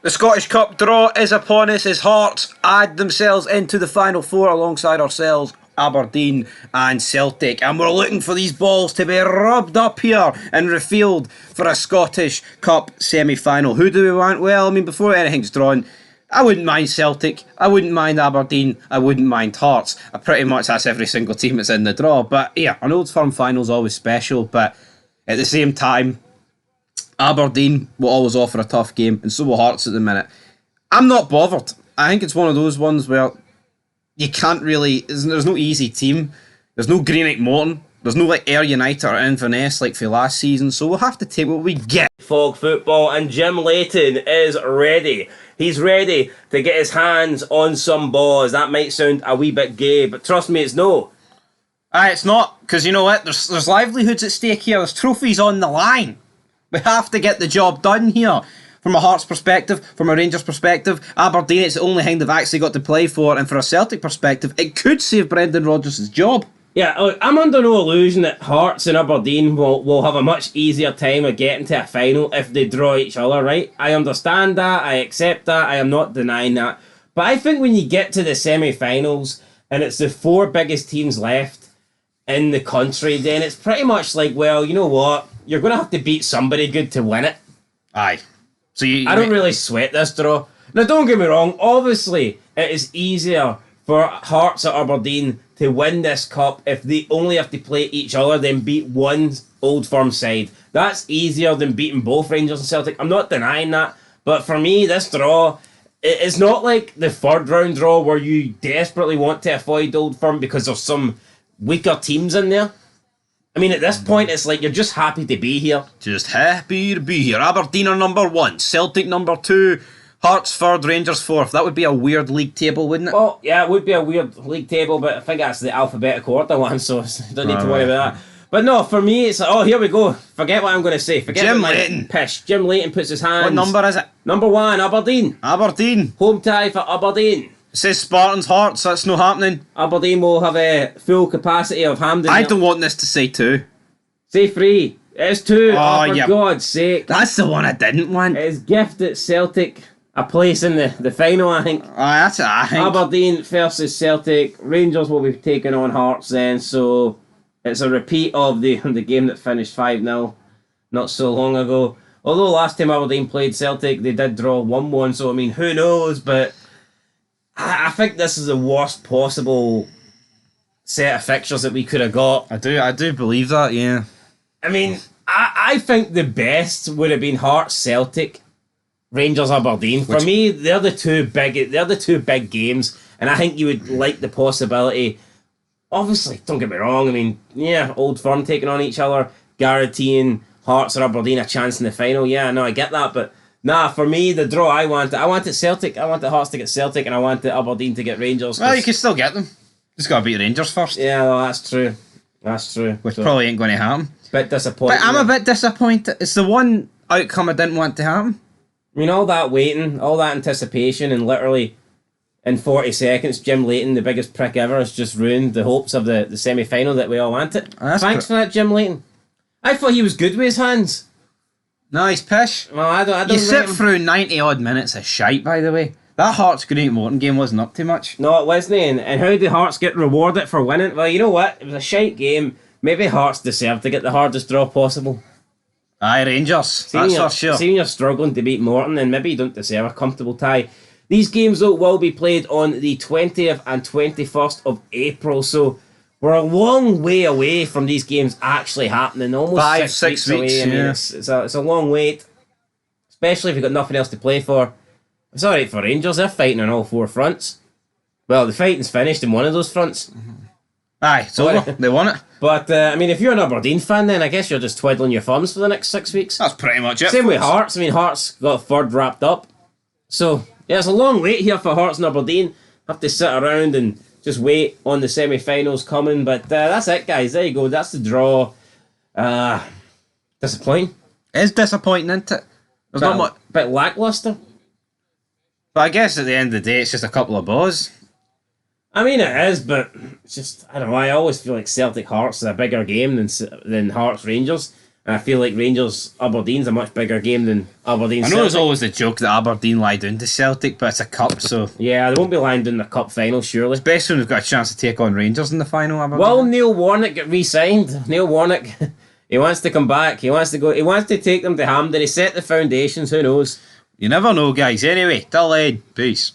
The Scottish Cup draw is upon us as Hearts add themselves into the Final Four alongside ourselves, Aberdeen and Celtic. And we're looking for these balls to be rubbed up here and revealed for a Scottish Cup semi-final. Who do we want? Well, I mean, before anything's drawn, I wouldn't mind Celtic, I wouldn't mind Aberdeen, I wouldn't mind Hearts. Pretty much that's every single team that's in the draw. But yeah, an Old Firm final's always special, but at the same time, Aberdeen will always offer a tough game, and so will Hearts at the minute. I'm not bothered. I think it's one of those ones where you can't really... There's no easy team. There's no Greenock Morton. There's no like Ayr United or Inverness like for last season, so we'll have to take what we get. Fog football, and Jim Leighton is ready. He's ready to get his hands on some balls. That might sound a wee bit gay, but trust me, it's no. It's not, because you know what? There's livelihoods at stake here. There's trophies on the line. We have to get the job done here. From a Hearts perspective, from a Rangers perspective, Aberdeen, it's the only thing they've actually got to play for, and for a Celtic perspective, it could save Brendan Rodgers' job. Yeah, look, I'm under no illusion that Hearts and Aberdeen will have a much easier time of getting to a final if they draw each other, right? I understand that, I accept that, I am not denying that. But I think when you get to the semi-finals, and it's the four biggest teams left in the country, then it's pretty much like, well, you know what? You're going to have to beat somebody good to win it. Aye. So I don't really sweat this draw. Now, don't get me wrong. Obviously, it is easier for Hearts at Aberdeen to win this cup if they only have to play each other than beat one Old Firm side. That's easier than beating both Rangers and Celtic. I'm not denying that. But for me, this draw, it's not like the third round draw where you desperately want to avoid Old Firm because there's some weaker teams in there. I mean, at this point, it's like you're just happy to be here. Just happy to be here. Aberdeen are number 1, Celtic number 2, Hearts 3rd, Rangers 4th. That would be a weird league table, wouldn't it? Well, yeah, it would be a weird league table, but I think that's the alphabetical order one, so don't need to worry about that. But no, for me, it's like, oh, here we go. Forget what I'm going to say. Forget Jim Leighton. Pish. Jim Leighton puts his hands... What number is it? Number 1, Aberdeen. Aberdeen. Home tie for Aberdeen. It says Spartans Hearts, that's no happening. Aberdeen will have a full capacity of Hampden. I don't want this to say 2. Say 3. It's 2. Oh, for God's sake. That's the one I didn't want. It's gifted Celtic a place in the final, I think. That's it, I think. Aberdeen versus Celtic. Rangers will be taking on Hearts then, so it's a repeat of the game that finished 5-0 not so long ago. Although last time Aberdeen played Celtic, they did draw 1-1, so I mean, who knows, but I think this is the worst possible set of fixtures that we could have got. I do believe that, yeah. I mean, I think the best would have been Hearts Celtic, Rangers Aberdeen. For me, they're the two big games, and I think you would like the possibility. Obviously, don't get me wrong. I mean, yeah, Old Firm taking on each other, guaranteeing Hearts or Aberdeen a chance in the final. Yeah, no, I get that, but nah, for me, the draw I wanted Celtic. I wanted Hearts to get Celtic, and I wanted Aberdeen to get Rangers. Well, you can still get them. Just got to beat Rangers first. Yeah, well, that's true. That's true. Which probably ain't going to happen. Bit disappointed. But I'm a bit disappointed. It's the one outcome I didn't want to happen. I mean, all that waiting, all that anticipation, and literally in 40 seconds, Jim Leighton, the biggest prick ever, has just ruined the hopes of the semi-final that we all wanted. Thanks for that, Jim Leighton. I thought he was good with his hands. Nice pish. Well, I don't you sit through 90 odd minutes of shite, by the way. That Hearts Greenock Morton game wasn't up too much. No, it wasn't. And how did Hearts get rewarded for winning? Well, you know what? It was a shite game. Maybe Hearts deserved to get the hardest draw possible. Aye, Rangers. That's for sure. Seeing you're struggling to beat Morton, then maybe you don't deserve a comfortable tie. These games, though, will be played on the 20th and 21st of April, so we're a long way away from these games actually happening. Almost 6 weeks away. I mean, it's a long wait, especially if you've got nothing else to play for. It's alright for Rangers, they're fighting on all 4 fronts. Well, the fighting's finished in one of those fronts. Aye, so they won it. But, I mean, if you're an Aberdeen fan, then I guess you're just twiddling your thumbs for the next 6 weeks. That's pretty much it. Same with Hearts. I mean, Hearts got 3rd wrapped up. So, yeah, it's a long wait here for Hearts and Aberdeen. Have to sit around and just wait on the semi-finals coming. But that's it, guys. There you go. That's the draw. Disappointing. It is disappointing, isn't it? There's not much. Bit lacklustre. But I guess at the end of the day, it's just a couple of balls. I mean, it is, but it's just, I don't know, I always feel like Celtic Hearts is a bigger game than Hearts Rangers. And I feel like Rangers Aberdeen's a much bigger game than Aberdeen I know Celtic. there's always the joke that Aberdeen lie down to Celtic, but it's a cup, so Yeah, they won't be lying down the cup final, surely. best when we've got a chance to take on Rangers in the final. Aberdeen. Will Neil Warnock get re-signed? Neil Warnock, he wants to come back. He wants to go. He wants to take them to Hampden. He set the foundations. Who knows? You never know, guys. Anyway, till then, peace.